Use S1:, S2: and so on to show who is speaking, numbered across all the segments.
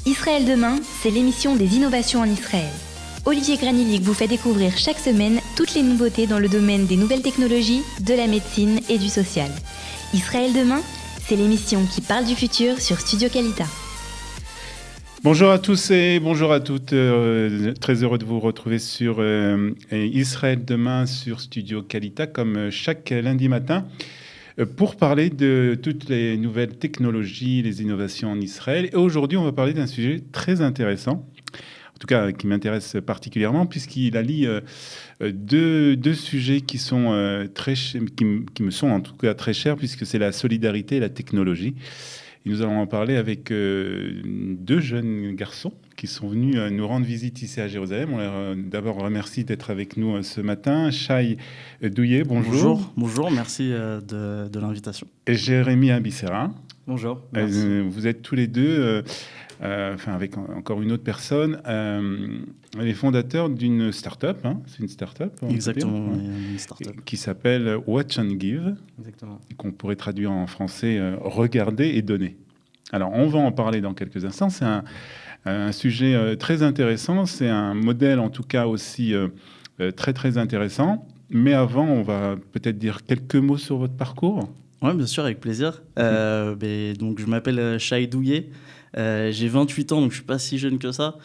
S1: Israël demain, c'est l'émission des innovations en Israël. Olivier Granillic vous fait découvrir chaque semaine toutes les nouveautés dans le domaine des nouvelles technologies, de la médecine et du social. Israël demain, c'est l'émission qui parle du futur sur Studio Kalita.
S2: Bonjour à tous et bonjour à toutes. Très heureux de vous retrouver sur Israël demain sur Studio Kalita comme chaque lundi matin pour parler de toutes les nouvelles technologies, les innovations en Israël. Et aujourd'hui, on va parler d'un sujet très intéressant, en tout cas qui m'intéresse particulièrement puisqu'il allie deux sujets qui sont qui me sont en tout cas très chers, puisque c'est la solidarité et la technologie. Et nous allons en parler avec deux jeunes garçons qui sont venus nous rendre visite ici à Jérusalem. On leur d'abord remercie d'être avec nous ce matin. Shai Douillet, bonjour.
S3: Bonjour, merci de l'invitation.
S2: Et Jérémy Abissera.
S3: Bonjour, merci.
S2: Vous êtes tous les deux, avec encore une autre personne, les fondateurs d'une start-up. C'est une start-up.
S3: Exactement, une start-up.
S2: Qui s'appelle Watch and Give.
S3: Exactement.
S2: Qu'on pourrait traduire en français regarder et donner. Alors, on va en parler dans quelques instants. C'est un sujet très intéressant. C'est un modèle, en tout cas, aussi très, très intéressant. Mais avant, on va peut-être dire quelques mots sur votre parcours.
S3: Oui, bien sûr, avec plaisir. Donc, je m'appelle Shai Douillet. J'ai 28 ans, donc je ne suis pas si jeune que ça,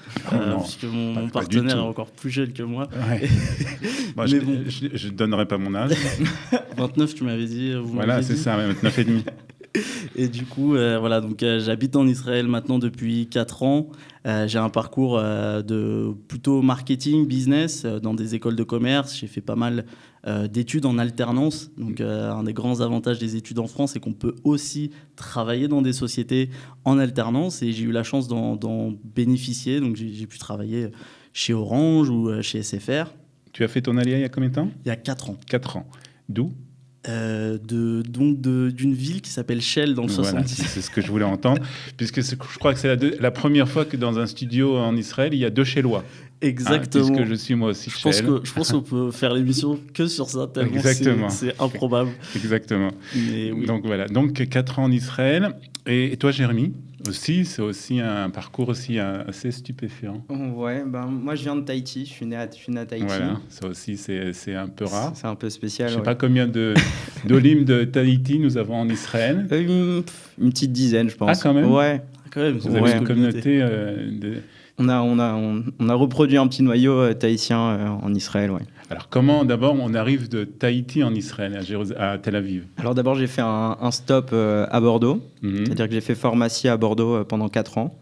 S3: puisque mon partenaire est encore plus jeune que moi.
S2: Ouais. Bon, je ne donnerai pas mon âge.
S3: 29, tu m'avais dit.
S2: Voilà, c'est ça, 29 et demi.
S3: Et du coup, j'habite en Israël maintenant depuis 4 ans. J'ai un parcours de plutôt marketing, business, dans des écoles de commerce. J'ai fait pas mal d'études en alternance. Donc, un des grands avantages des études en France, c'est qu'on peut aussi travailler dans des sociétés en alternance. Et j'ai eu la chance d'en bénéficier. Donc, j'ai pu travailler chez Orange ou chez SFR.
S2: Tu as fait ton Aliyah il y a combien de temps ?
S3: Il y a 4 ans.
S2: 4 ans. D'où ?
S3: D'une ville qui s'appelle Shell dans le 70.
S2: C'est ce que je voulais entendre, puisque je crois que c'est la première fois que dans un studio en Israël, il y a 2 Shellois.
S3: Exactement.
S2: Puisque je suis moi aussi Shell.
S3: Je pense qu'on peut faire l'émission que sur ça, tellement c'est improbable.
S2: Exactement.
S3: Mais oui.
S2: Donc voilà, donc 4 ans en Israël. Et toi, Jérémy aussi, c'est aussi un parcours aussi assez stupéfiant.
S4: Ouais, moi je viens de Tahiti, je suis né à Tahiti.
S2: Voilà, ça aussi c'est un peu rare.
S4: C'est un peu spécial.
S2: Je ne sais pas combien d'Olim de Tahiti nous avons en Israël.
S4: Une petite dizaine, je pense.
S2: Ah, quand même.
S4: Ouais.
S3: Quand même,
S2: vous avez une communauté
S4: On a reproduit un petit noyau tahitien en Israël, ouais.
S2: Alors comment d'abord on arrive de Tahiti en Israël, à Tel Aviv ?
S4: Alors d'abord j'ai fait un stop à Bordeaux, c'est-à-dire que j'ai fait pharmacie à Bordeaux pendant 4 ans.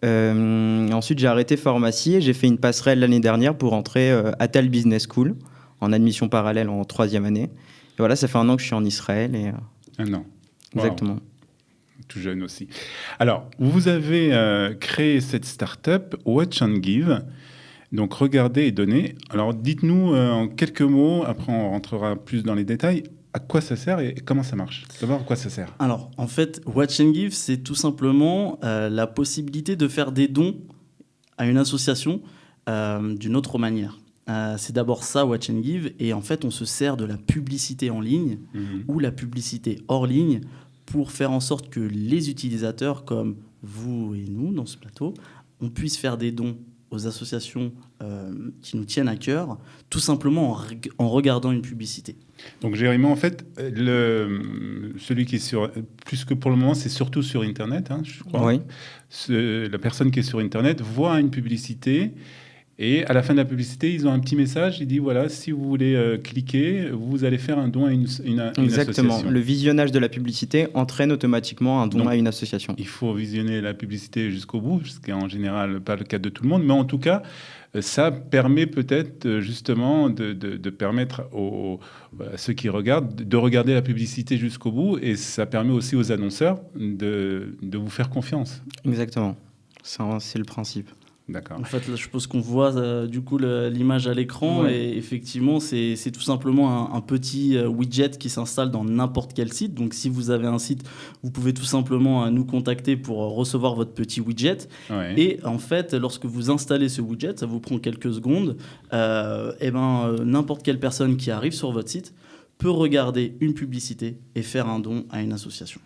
S4: Ensuite j'ai arrêté pharmacie et j'ai fait une passerelle l'année dernière pour entrer à Tel Business School en admission parallèle en 3e année. Et voilà, ça fait 1 an que je suis en Israël.
S2: Un an.
S4: Exactement.
S2: Wow. Tout jeune aussi. Alors, vous avez créé cette start-up Watch and Give, donc regarder et donner. Alors, dites-nous en quelques mots, après on rentrera plus dans les détails, à quoi ça sert et comment ça marche ? D'abord, à quoi ça sert ?
S3: Alors, en fait, Watch and Give, c'est tout simplement la possibilité de faire des dons à une association d'une autre manière. C'est d'abord ça, Watch and Give, et en fait, on se sert de la publicité en ligne ou la publicité hors ligne pour faire en sorte que les utilisateurs, comme vous et nous dans ce plateau, on puisse faire des dons aux associations qui nous tiennent à cœur, tout simplement en regardant une publicité.
S2: Donc Jérémy, en fait, celui qui est sur, plus que pour le moment, c'est surtout sur Internet, je crois.
S4: Oui.
S2: La personne qui est sur Internet voit une publicité. Et à la fin de la publicité, ils ont un petit message. Il dit voilà, si vous voulez cliquer, vous allez faire un don à une
S4: Exactement.
S2: association.
S4: Le visionnage de la publicité entraîne automatiquement un don
S2: Donc,
S4: à une association.
S2: Il faut visionner la publicité jusqu'au bout, ce qui est en général pas le cas de tout le monde. Mais en tout cas, ça permet peut-être justement de permettre à ceux qui regardent de regarder la publicité jusqu'au bout. Et ça permet aussi aux annonceurs de vous faire confiance.
S4: Exactement. C'est le principe.
S2: D'accord.
S3: En fait, là, je suppose qu'on voit du coup l'image à l'écran,
S4: ouais.
S3: Et effectivement, c'est tout simplement un petit widget qui s'installe dans n'importe quel site. Donc, si vous avez un site, vous pouvez tout simplement nous contacter pour recevoir votre petit widget.
S2: Ouais.
S3: Et en fait, lorsque vous installez ce widget, ça vous prend quelques secondes. N'importe quelle personne qui arrive sur votre site peut regarder une publicité et faire un don à une association.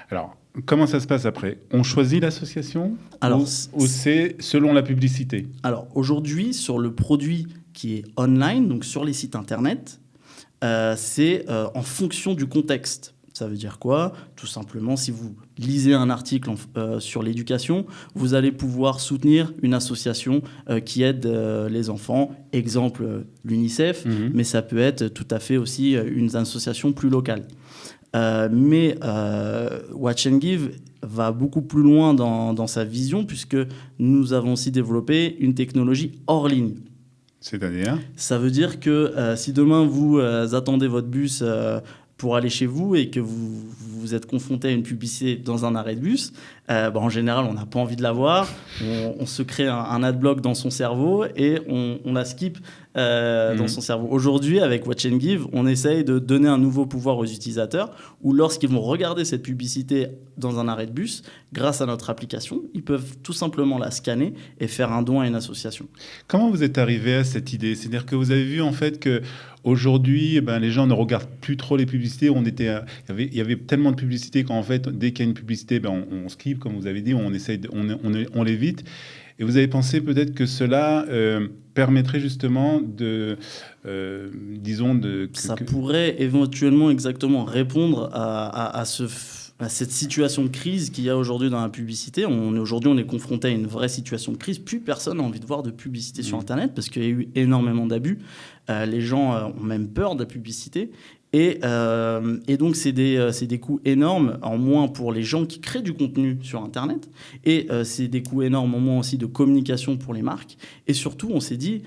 S2: Alors, comment ça se passe après? On choisit l'association
S3: Alors,
S2: ou c'est selon la publicité?
S3: Alors, aujourd'hui, sur le produit qui est online, donc sur les sites internet, c'est en fonction du contexte. Ça veut dire quoi? Tout simplement, si vous lisez un article sur l'éducation, vous allez pouvoir soutenir une association qui aide les enfants. Exemple, l'UNICEF, mais ça peut être tout à fait aussi une association plus locale. Mais Watch and Give va beaucoup plus loin dans sa vision, puisque nous avons aussi développé une technologie hors ligne.
S2: C'est-à-dire? Ça
S3: veut dire que si demain vous attendez votre bus pour aller chez vous et que vous êtes confronté à une publicité dans un arrêt de bus, en général, on n'a pas envie de la voir. On se crée un adblock dans son cerveau et on la skip dans son cerveau. Aujourd'hui, avec Watch and Give, on essaye de donner un nouveau pouvoir aux utilisateurs où lorsqu'ils vont regarder cette publicité dans un arrêt de bus, grâce à notre application, ils peuvent tout simplement la scanner et faire un don à une association.
S2: Comment vous êtes arrivé à cette idée? C'est-à-dire que vous avez vu en fait que aujourd'hui, les gens ne regardent plus trop les publicités. Il y avait tellement de publicités qu'en fait, dès qu'il y a une publicité, on skip, comme vous avez dit, on l'évite. Et vous avez pensé peut-être que cela permettrait justement
S3: Ça pourrait éventuellement exactement répondre à cette situation de crise qu'il y a aujourd'hui dans la publicité. Aujourd'hui, on est confronté à une vraie situation de crise. Plus personne n'a envie de voir de publicité sur Internet parce qu'il y a eu énormément d'abus. Les gens ont même peur de la publicité. Et donc, c'est des coûts énormes, en moins pour les gens qui créent du contenu sur Internet. Et c'est des coûts énormes, en moins aussi de communication pour les marques. Et surtout, on s'est dit,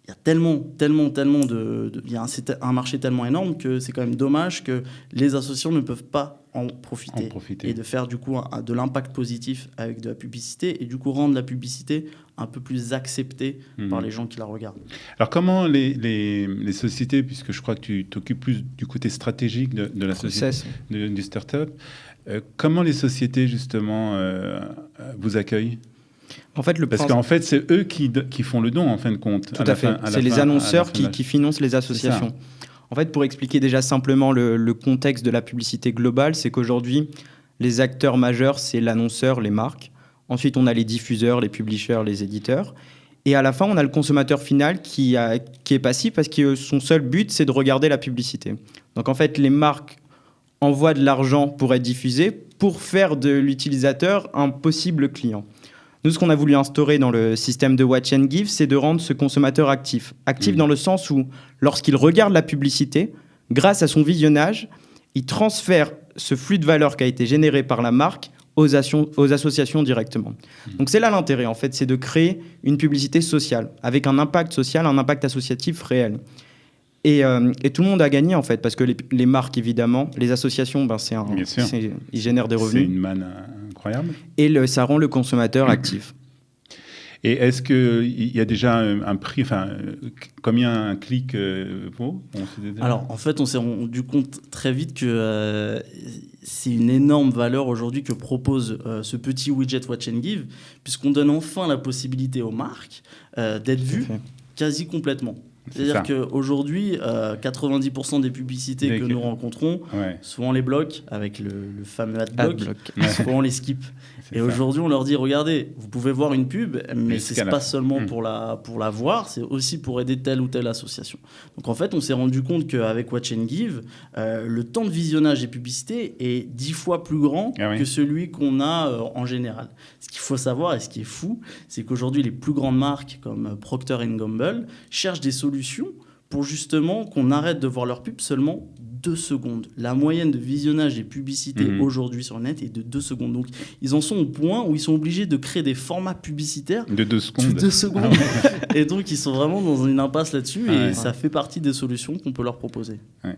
S3: il y a tellement il y a un marché tellement énorme que c'est quand même dommage que les associations ne peuvent pas en profiter. Et de faire du coup de l'impact positif avec de la publicité et du coup rendre la publicité un peu plus acceptée par les gens qui la regardent.
S2: Alors comment les sociétés, puisque je crois que tu t'occupes plus du côté stratégique de la société, du start-up, comment les sociétés justement vous accueillent? En fait, parce qu'en fait, c'est eux qui font le don, en fin de compte.
S4: Tout à fait. C'est les annonceurs qui financent les associations. En fait, pour expliquer déjà simplement le contexte de la publicité globale, c'est qu'aujourd'hui, les acteurs majeurs, c'est l'annonceur, les marques. Ensuite, on a les diffuseurs, les publishers, les éditeurs. Et à la fin, on a le consommateur final qui est passif parce que son seul but, c'est de regarder la publicité. Donc, en fait, les marques envoient de l'argent pour être diffusées, pour faire de l'utilisateur un possible client. Nous, ce qu'on a voulu instaurer dans le système de Watch and Give, c'est de rendre ce consommateur actif. Actif dans le sens où, lorsqu'il regarde la publicité, grâce à son visionnage, il transfère ce flux de valeur qui a été généré par la marque aux associations directement. Donc c'est là l'intérêt, en fait, c'est de créer une publicité sociale, avec un impact social, un impact associatif réel. Et tout le monde a gagné, en fait, parce que les marques, évidemment, les associations, ils génèrent des revenus.
S2: C'est une manne incroyable.
S4: Et ça rend le consommateur actif.
S2: Et est-ce qu'il y a déjà un prix, combien un clic vaut?
S3: Alors, en fait, on s'est rendu compte très vite que c'est une énorme valeur aujourd'hui que propose ce petit widget Watch and Give, puisqu'on donne enfin la possibilité aux marques d'être vues quasi complètement. C'est-à-dire qu'aujourd'hui, 90% des publicités que nous rencontrons, souvent les bloquent avec le fameux adblock, souvent on les skip. Et aujourd'hui, on leur dit, regardez, vous pouvez voir une pub, mais ce n'est pas seulement pour la voir, c'est aussi pour aider telle ou telle association. Donc en fait, on s'est rendu compte qu'avec Watch and Give, le temps de visionnage des publicités est 10 fois plus grand que celui qu'on a en général. Ce qu'il faut savoir, et ce qui est fou, c'est qu'aujourd'hui, les plus grandes marques comme Procter & Gamble cherchent des solutions pour justement qu'on arrête de voir leurs pubs seulement 2 secondes. La moyenne de visionnage des publicités aujourd'hui sur le net est de 2 secondes. Donc, ils en sont au point où ils sont obligés de créer des formats publicitaires
S2: de 2 secondes.
S3: 2 secondes. Et donc, ils sont vraiment dans une impasse là-dessus ça fait partie des solutions qu'on peut leur proposer.
S2: Ouais.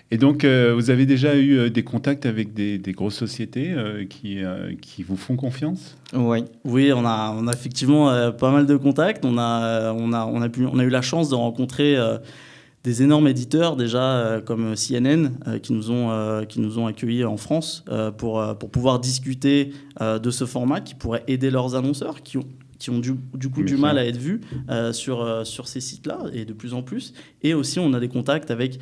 S2: Et donc, vous avez déjà eu des contacts avec des grosses sociétés qui vous font confiance?
S3: Oui, on a effectivement pas mal de contacts. On a eu la chance de rencontrer des énormes éditeurs déjà comme CNN qui nous ont accueillis en France pour pouvoir discuter de ce format qui pourrait aider leurs annonceurs qui ont du mal à être vus sur ces sites-là et de plus en plus. Et aussi, on a des contacts avec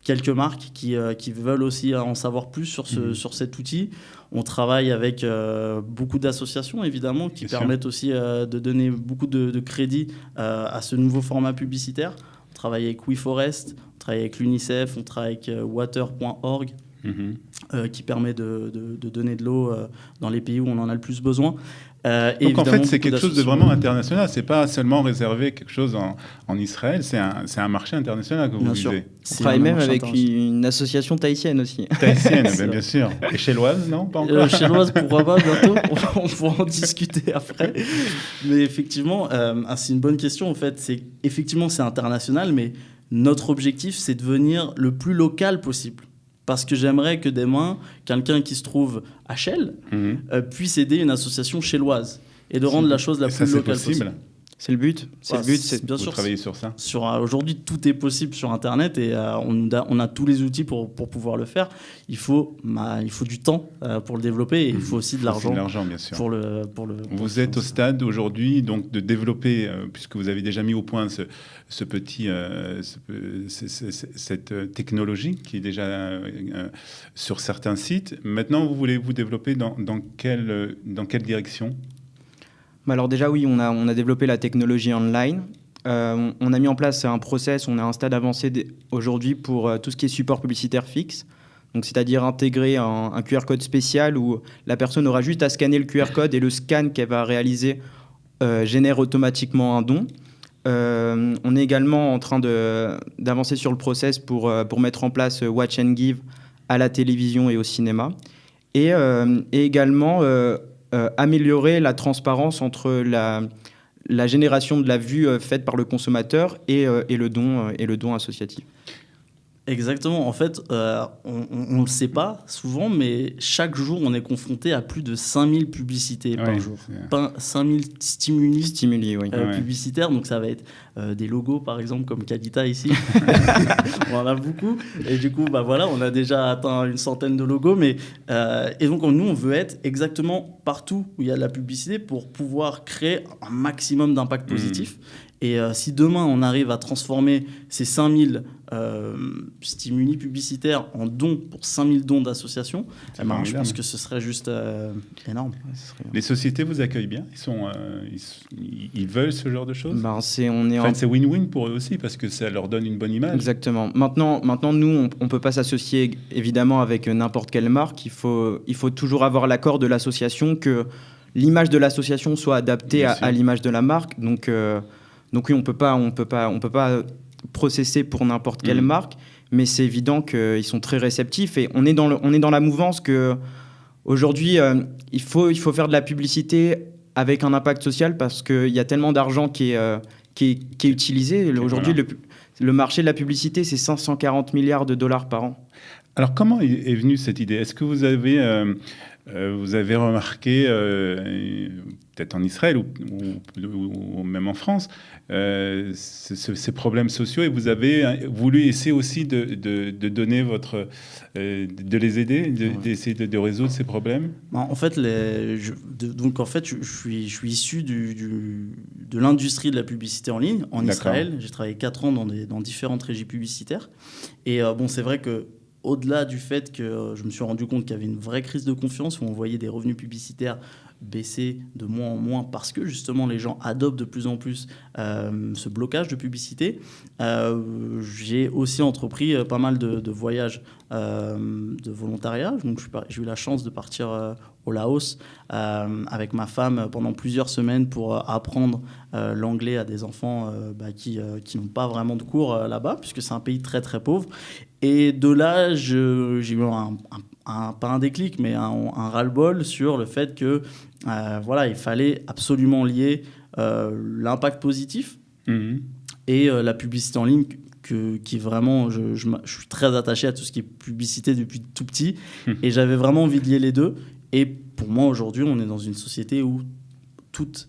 S3: quelques marques qui veulent aussi en savoir plus sur cet outil. On travaille avec beaucoup d'associations, évidemment, qui permettent aussi de donner beaucoup de crédit à ce nouveau format publicitaire. On travaille avec WeForest, on travaille avec l'UNICEF, on travaille avec water.org, qui permet de donner de l'eau dans les pays où on en a le plus besoin.
S2: Donc en fait, c'est quelque chose de vraiment international. C'est pas seulement réservé quelque chose en Israël. C'est un marché international que vous visez.
S4: On travaille même avec une association tahitienne aussi.
S2: Tahitienne, bien sûr. Et chéloise, non, pas encore.
S3: Chéloise, pourquoi pas bientôt. On pourra en discuter après. Mais effectivement, c'est une bonne question. En fait, c'est international, mais notre objectif, c'est de devenir le plus local possible. Parce que j'aimerais que demain, quelqu'un qui se trouve à Chelles puisse aider une association chelloise et de rendre la chose la plus locale possible.
S4: C'est le but.
S2: C'est bien sûr. Travailler sur ça.
S3: Aujourd'hui, tout est possible sur Internet et on a tous les outils pour pouvoir le faire. Il faut du temps pour le développer et il faut aussi de l'argent.
S2: Bien sûr.
S3: Vous
S2: êtes au stade aujourd'hui donc de développer, puisque vous avez déjà mis au point cette technologie qui est déjà sur certains sites. Maintenant, vous voulez vous développer dans quelle direction ?
S4: Alors déjà, oui, on a développé la technologie online. On a mis en place un process, on a un stade avancé aujourd'hui pour tout ce qui est support publicitaire fixe. Donc, c'est-à-dire intégrer un QR code spécial où la personne aura juste à scanner le QR code et le scan qu'elle va réaliser génère automatiquement un don. On est également en train d'avancer sur le process pour mettre en place Watch and Give à la télévision et au cinéma. Et également améliorer la transparence entre la génération de la vue faite par le consommateur et le don associatif.
S3: Exactement. En fait, on ne le sait pas souvent, mais chaque jour, on est confronté à plus de 5000 publicités par jour. 5000 stimuli publicitaires. Donc, ça va être des logos, par exemple, comme Kalita ici. On en a beaucoup. Et du coup, on a déjà atteint une centaine de logos. Et donc, nous, on veut être exactement partout où il y a de la publicité pour pouvoir créer un maximum d'impact positif. Et si demain, on arrive à transformer ces 5000 stimuli publicitaires en dons pour 5000 dons d'associations, je pense que ce serait juste énorme.
S2: Les sociétés vous accueillent bien ? Ils veulent ce genre de choses ?
S4: C'est
S2: win-win pour eux aussi, parce que ça leur donne une bonne image.
S4: Exactement. Maintenant nous, on ne peut pas s'associer évidemment avec n'importe quelle marque. Il faut toujours avoir l'accord de l'association, que l'image de l'association soit adaptée à l'image de la marque. Donc oui, on peut pas processer pour n'importe quelle marque, mais c'est évident qu'ils sont très réceptifs et on est dans la mouvance que aujourd'hui il faut faire de la publicité avec un impact social parce qu'il y a tellement d'argent qui est utilisé. Aujourd'hui, le marché de la publicité, c'est 540 milliards de dollars par an.
S2: Alors comment est venue cette idée ? Est-ce que vous avez remarqué, peut-être en Israël ou même en France, ces problèmes sociaux et vous avez voulu essayer aussi de donner de les aider, d'essayer de résoudre ces problèmes ?
S3: En fait, je suis issu de l'industrie de la publicité en ligne en Israël. J'ai travaillé 4 ans dans différentes régies publicitaires. Et c'est vrai que au-delà du fait que je me suis rendu compte qu'il y avait une vraie crise de confiance où on voyait des revenus publicitaires baisser de moins en moins parce que justement les gens adoptent de plus en plus ce blocage de publicité, j'ai aussi entrepris pas mal de voyages de volontariat. Donc j'ai eu la chance de partir au Laos avec ma femme pendant plusieurs semaines pour apprendre l'anglais à des enfants qui n'ont pas vraiment de cours là-bas puisque c'est un pays très très pauvre. Et de là, j'ai eu pas un déclic, mais un ras-le-bol sur le fait que il fallait absolument lier l'impact positif et la publicité en ligne, qui vraiment, je suis très attaché à tout ce qui est publicité depuis tout petit, et j'avais vraiment envie de lier les deux. Et pour moi, aujourd'hui, on est dans une société où toute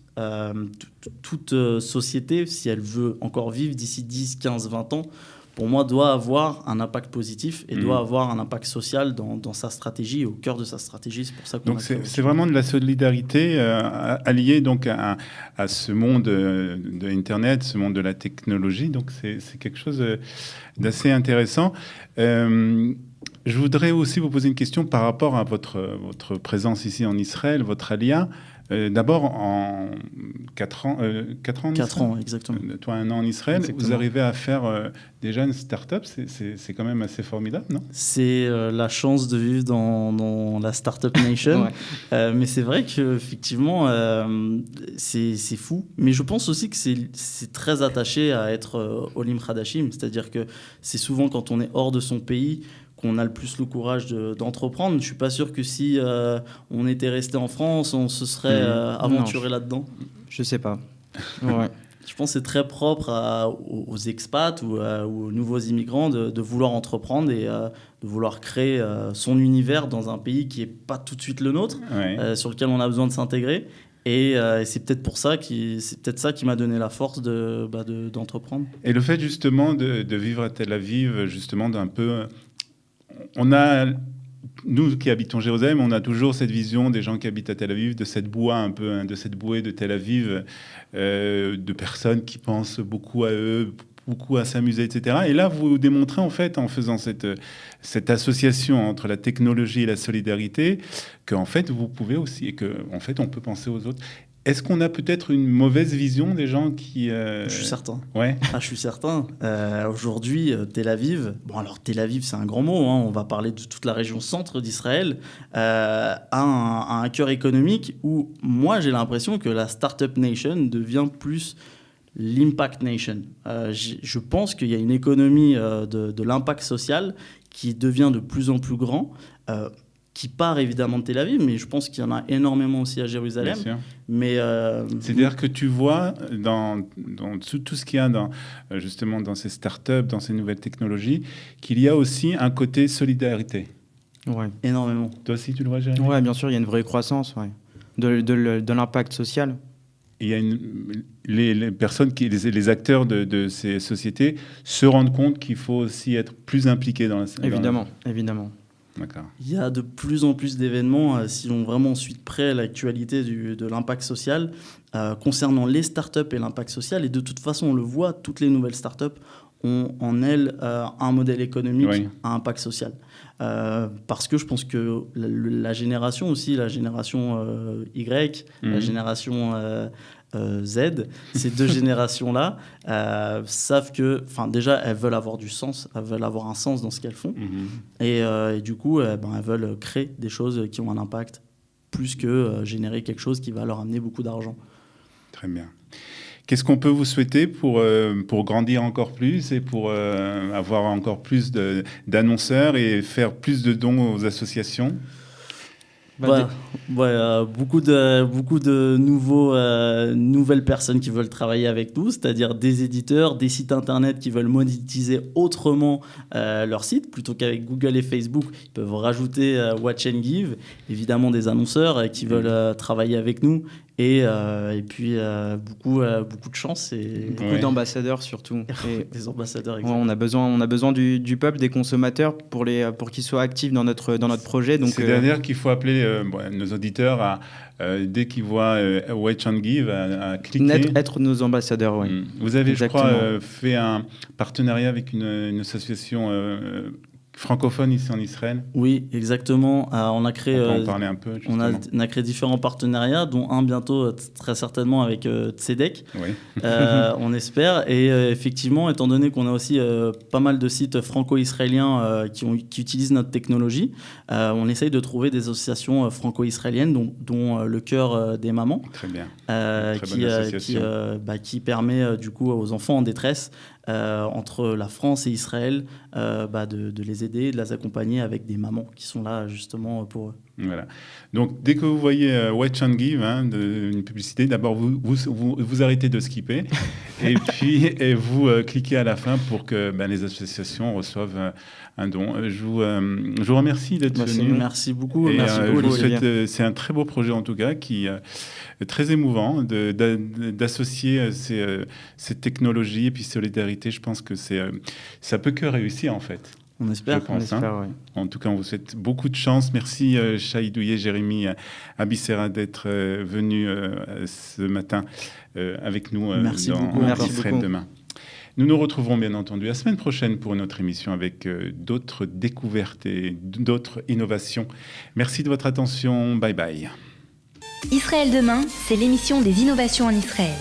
S3: société, si elle veut encore vivre d'ici 10, 15, 20 ans, pour moi, doit avoir un impact positif et doit avoir un impact social dans sa stratégie, au cœur de sa stratégie. C'est pour ça qu'on
S2: Donc c'est vraiment de la solidarité alliée donc à ce monde de Internet, ce monde de la technologie. Donc c'est quelque chose d'assez intéressant. Je voudrais aussi vous poser une question par rapport à votre présence ici en Israël, votre Aliyah. D'abord, en 4 ans, 4 ans en
S3: 4
S2: Israël.
S3: ans, exactement.
S2: Toi, 1 an en Israël.
S4: Exactement.
S2: Vous arrivez à faire déjà une start-up. C'est quand même assez formidable, non?
S3: C'est la chance de vivre dans la Startup Nation.
S4: Ouais.
S3: Mais c'est vrai qu'effectivement, c'est fou. Mais je pense aussi que c'est très attaché à être Olim Khadashim. C'est-à-dire que c'est souvent quand on est hors de son pays qu'on a le plus le courage d'entreprendre. Je ne suis pas sûr que si on était resté en France, on se serait aventuré là-dedans.
S4: Je sais pas. Ouais.
S3: Je pense que c'est très propre aux expats ou aux nouveaux immigrants de vouloir entreprendre et de vouloir créer son univers dans un pays qui n'est pas tout de suite le nôtre, sur lequel on a besoin de s'intégrer. Et c'est peut-être ça qui m'a donné la force d'entreprendre.
S2: Et le fait justement de vivre à Tel Aviv, justement d'un peu... Nous qui habitons Jérusalem, on a toujours cette vision des gens qui habitent à Tel Aviv, de cette de cette bouée de Tel Aviv, de personnes qui pensent beaucoup à eux, beaucoup à s'amuser, etc. Et là, vous démontrez en fait, en faisant cette association entre la technologie et la solidarité, qu'en fait, vous pouvez aussi, et qu'en fait, on peut penser aux autres. Est-ce qu'on a peut-être une mauvaise vision des gens qui...
S3: Je suis certain.
S2: Ouais.
S3: Je suis certain. Aujourd'hui, Tel Aviv, alors Tel Aviv, c'est un grand mot, hein, on va parler de toute la région centre d'Israël, a un cœur économique où moi, j'ai l'impression que la Startup Nation devient plus l'Impact Nation. Je pense qu'il y a une économie de l'impact social qui devient de plus en plus grand, qui part évidemment de Tel Aviv, mais je pense qu'il y en a énormément aussi à Jérusalem.
S2: Bien sûr.
S3: Mais
S2: c'est-à-dire que tu vois dans tout ce qu'il y a justement dans ces startups, dans ces nouvelles technologies, qu'il y a aussi un côté solidarité.
S4: Ouais.
S3: Énormément.
S2: Toi aussi, tu le vois, Jérémy?
S4: Ouais, bien sûr, il y a une vraie croissance de l'impact social.
S2: Il y a les personnes, les acteurs de ces sociétés se rendent compte qu'il faut aussi être plus impliqué dans la...
S4: Évidemment.
S2: D'accord.
S3: Il y a de plus en plus d'événements, si on vraiment suit de près l'actualité de l'impact social, concernant les startups et l'impact social. Et de toute façon, on le voit, toutes les nouvelles startups ont en elles un modèle économique à impact social. Parce que je pense que la génération aussi, la génération Y, la génération Z, ces deux générations-là savent que, déjà, elles veulent avoir du sens, elles veulent avoir un sens dans ce qu'elles font. Et du coup, elles veulent créer des choses qui ont un impact plus que générer quelque chose qui va leur amener beaucoup d'argent.
S2: Très bien. Qu'est-ce qu'on peut vous souhaiter pour grandir encore plus et pour avoir encore plus d'annonceurs et faire plus de dons aux associations?
S3: Beaucoup de nouvelles personnes qui veulent travailler avec nous, c'est-à-dire des éditeurs, des sites internet qui veulent monétiser autrement leur site, plutôt qu'avec Google et Facebook. Ils peuvent rajouter Watch and Give, évidemment des annonceurs qui veulent travailler avec nous. Et puis beaucoup de chance et
S4: beaucoup d'ambassadeurs surtout.
S3: Et des ambassadeurs.
S4: Ouais, on a besoin du peuple, des consommateurs pour qu'ils soient actifs dans notre projet. Donc
S2: c'est-à-dire qu'il faut appeler nos auditeurs dès qu'ils voient Watch and Give à cliquer.
S4: Être nos ambassadeurs, oui.
S2: Vous avez, exactement, je crois, fait un partenariat avec une association francophone ici en Israël.
S3: Oui, exactement. On a créé.
S2: On peut en parler un peu.
S3: On a créé différents partenariats, dont un bientôt très certainement avec Tzedek.
S2: Oui.
S3: On espère. Et effectivement, étant donné qu'on a aussi pas mal de sites franco-israéliens qui utilisent notre technologie, on essaye de trouver des associations franco-israéliennes, dont le Cœur des mamans.
S2: Très bien. Très bonne association.
S3: Qui permet du coup aux enfants en détresse entre la France et Israël de les aider aider, de les accompagner avec des mamans qui sont là justement pour eux.
S2: Voilà. Donc, dès que vous voyez Watch and Give, une publicité, d'abord, vous arrêtez de skipper et puis vous cliquez à la fin pour que les associations reçoivent un don. Je vous remercie d'être venu.
S3: Merci beaucoup.
S2: Et,
S3: merci beaucoup,
S2: je vous
S3: Olivier.
S2: souhaite, c'est un très beau projet en tout cas, qui est très émouvant d'associer ces technologies et puis solidarité. Je pense que ça peut que réussir en fait.
S3: On espère.
S2: Je pense,
S4: ouais.
S2: En tout cas, on vous souhaite beaucoup de chance. Merci Shahid Douillet, Jérémy Abissera d'être venus ce matin avec nous
S3: Merci
S2: dans
S3: beaucoup.
S4: Merci
S2: Israël
S4: beaucoup.
S2: demain. Nous nous retrouverons bien entendu la semaine prochaine pour une autre émission avec d'autres découvertes et d'autres innovations. Merci de votre attention. Bye bye.
S1: Israël demain, c'est l'émission des innovations en Israël.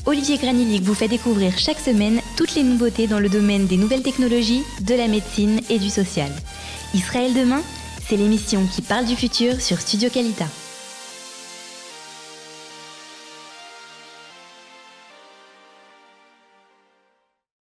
S1: Olivier Granillic vous fait découvrir chaque semaine toutes les nouveautés dans le domaine des nouvelles technologies, de la médecine et du social. Israël demain, c'est l'émission qui parle du futur sur Studio Kalita.